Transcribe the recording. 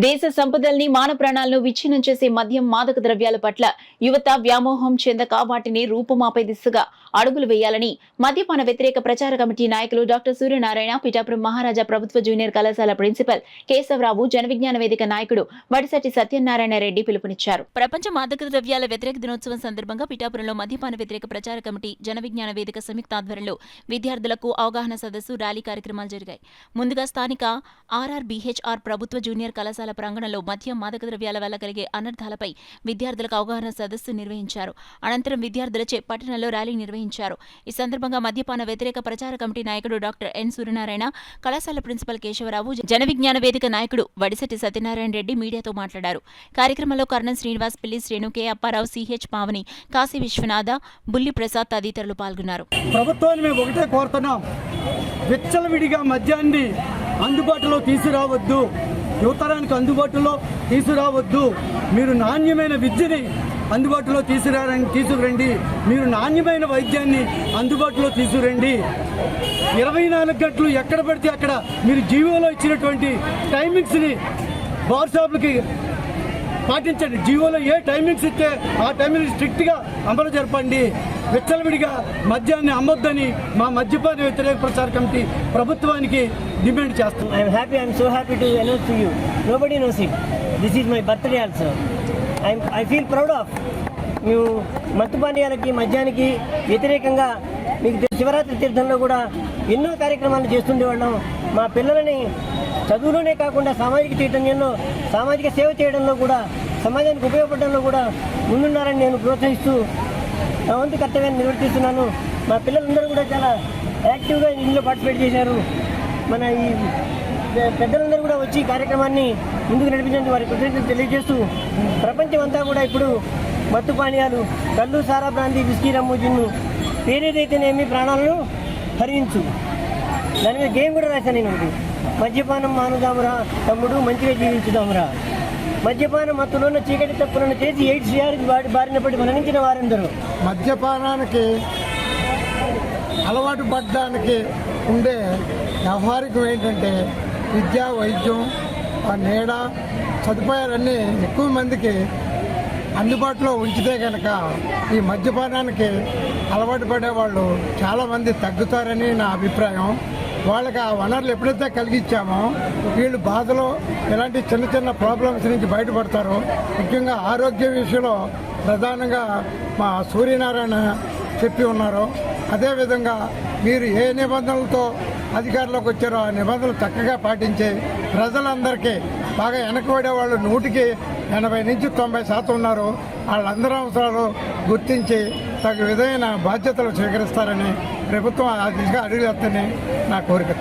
దేశ సంపదల్ని మానవ ప్రాణాలను విచ్ఛిన్నం చేసే మద్యం మాదక ద్రవ్యాల పట్ల యువత వ్యామోహం చెందక వాటిని రూపుమాపే దిశగా అడుగులు వేయాలని మద్యపాన వ్యతిరేక ప్రచార కమిటీ నాయకులు డాక్టర్ సూర్యనారాయణ, పిఠాపురం మహారాజా ప్రభుత్వ జూనియర్ కళాశాల ప్రిన్సిపల్ కేశవరావు, జన విజ్ఞాన వేదిక నాయకుడు వడిసటి సత్యనారాయణ రెడ్డి పిలుపునిచ్చారు. ప్రపంచ మాదక ద్రవ్యాల వ్యతిరేక దినోత్సవం సందర్భంగా పిఠాపురంలో మద్యపాన వ్యతిరేక ప్రచార కమిటీ, జన విజ్ఞాన వేదిక సంయుక్త ఆధ్వర్యంలో విద్యార్థులకు అవగాహన సదస్సు, ర్యాలీ కార్యక్రమాలు జరిగాయి. ముందుగా స్థానిక ఆర్ఆర్బీహెచ్ఆర్ ప్రభుత్వ జూనియర్ కళాశాల ప్రాంగణంలో మద్యం మాదక ద్రవ్యాల వల్ల కలిగే అనర్థాలపై విద్యార్థులకు అవగాహన సదస్సు నిర్వహించారు. అనంతరం విద్యార్థులచే పట్టణంలో ర్యాలీ నిర్వహించారు. ఈ సందర్భంగా మద్యపాన వ్యతిరేక ప్రచార కమిటీ నాయకుడు డాక్టర్ ఎన్ సూర్యనారాయణ, కళాశాల ప్రిన్సిపల్ కేశవరావు, జన విజ్ఞాన వేదిక నాయకుడు వడిసటి సత్యనారాయణ రెడ్డి మీడియాతో మాట్లాడారు. కార్యక్రమంలో కర్ణం శ్రీనివాస్, పిల్లి శ్రేణు, కె అప్పారావు, సిహెచ్ పావని, కాశీ విశ్వనాథ, బుల్లి ప్రసాద్ తదితరులు పాల్గొన్నారు. ప్రభుత్వాన్ని మేము ఒకటే కోరుతున్నాం, విచ్చలవిడిగా మద్యాన్ని అందుబాటులో తీసుకురావద్దు, యువతరానికి అందుబాటులో తీసుకురావద్దు. మీరు నాణ్యమైన విద్యని అందుబాటులో తీసుకురండి, మీరు నాణ్యమైన వైద్యాన్ని అందుబాటులో తీసుకురండి. 24 గంటలు ఎక్కడ పడితే అక్కడ మీరు జీవోలో ఇచ్చినటువంటి టైమింగ్స్ని బార్ షాపులకి పాటించండి. జీవోలో ఏ టైమింగ్స్ ఇస్తే ఆ టైమింగ్ స్ట్రిక్ట్గా అమలు జరపండి. విచ్చలవిడిగా మద్యాన్ని అమ్మొద్దని మా మద్యపాన వ్యతిరేక ప్రచార కమిటీ ప్రభుత్వానికి డిమాండ్ చేస్తాం. I'm so happy to announce to you. Nobody knows it. This is my birthday also. I feel proud of. మేము మత్తుపానీయాలకి, మద్యానికి వ్యతిరేకంగా మీకు శివరాత్రి తీర్థంలో కూడా ఎన్నో కార్యక్రమాలు చేస్తుండేవాళ్ళం. మా పిల్లలని చదువులోనే కాకుండా సామాజిక చైతన్యంలో, సామాజిక సేవ చేయడంలో కూడా, సమాజానికి ఉపయోగపడడంలో కూడా ముందున్నారని నేను ప్రోత్సహిస్తూ నా వంతు కర్తవ్యాన్ని నిర్వర్తిస్తున్నాను. మా పిల్లలందరూ కూడా చాలా యాక్టివ్గా ఇందులో పార్టిసిపేట్ చేశారు. మన ఈ పెద్దలందరూ కూడా వచ్చి కార్యక్రమాన్ని ముందుకు నడిపించడానికి వారి కృతజ్ఞతలు తెలియజేస్తూ, ప్రపంచం అంతా కూడా ఇప్పుడు మత్తు పానీయాలు, కళ్ళు, సారా, బ్రాంతి, విస్కీ, రమ్ము, జిన్ను పేరేదైతేనేమి ప్రాణాలను హరించు, దాని మీద గేమ్ కూడా రాశాను నేను. మద్యపానం మానుదామురా తమ్ముడు, మంచిగా జీవించుదామురా. మద్యపానం మత్తులోన్న చీకటి తప్పులను చేసి ఎయిడ్స్ వ్యాధి బారిన పడి మరణించిన వారందరూ మద్యపానానికి అలవాటు పడడానికి ఉండే వ్యవహారికం ఏంటంటే విద్య, వైద్యం, నీడ సదుపాయాలన్నీ ఎక్కువ మందికి అందుబాటులో ఉంచితే కనుక ఈ మద్యపానానికి అలవాటు పడేవాళ్ళు చాలామంది తగ్గుతారని నా అభిప్రాయం. వాళ్ళకి ఆ వనరులు ఎప్పుడైతే కలిగించామో వీళ్ళు బాధలో ఇలాంటి చిన్న చిన్న ప్రాబ్లమ్స్ నుంచి బయటపడతారు. ముఖ్యంగా ఆరోగ్య విషయంలో ప్రధానంగా మా సూర్యనారాయణ చెప్పి ఉన్నారు. అదేవిధంగా మీరు ఏ నిబంధనలతో అధికారంలోకి వచ్చారో ఆ నిబంధనలు చక్కగా పాటించి ప్రజలందరికీ బాగా వెనకబడే వాళ్ళు 100కి 80 నుంచి 90% ఉన్నారు. వాళ్ళందరి అవసరాలు గుర్తించి తగు విధమైన బాధ్యతలు స్వీకరిస్తారని ప్రభుత్వం ఆ దిశగా అడుగులేస్తుందని నా కోరిక.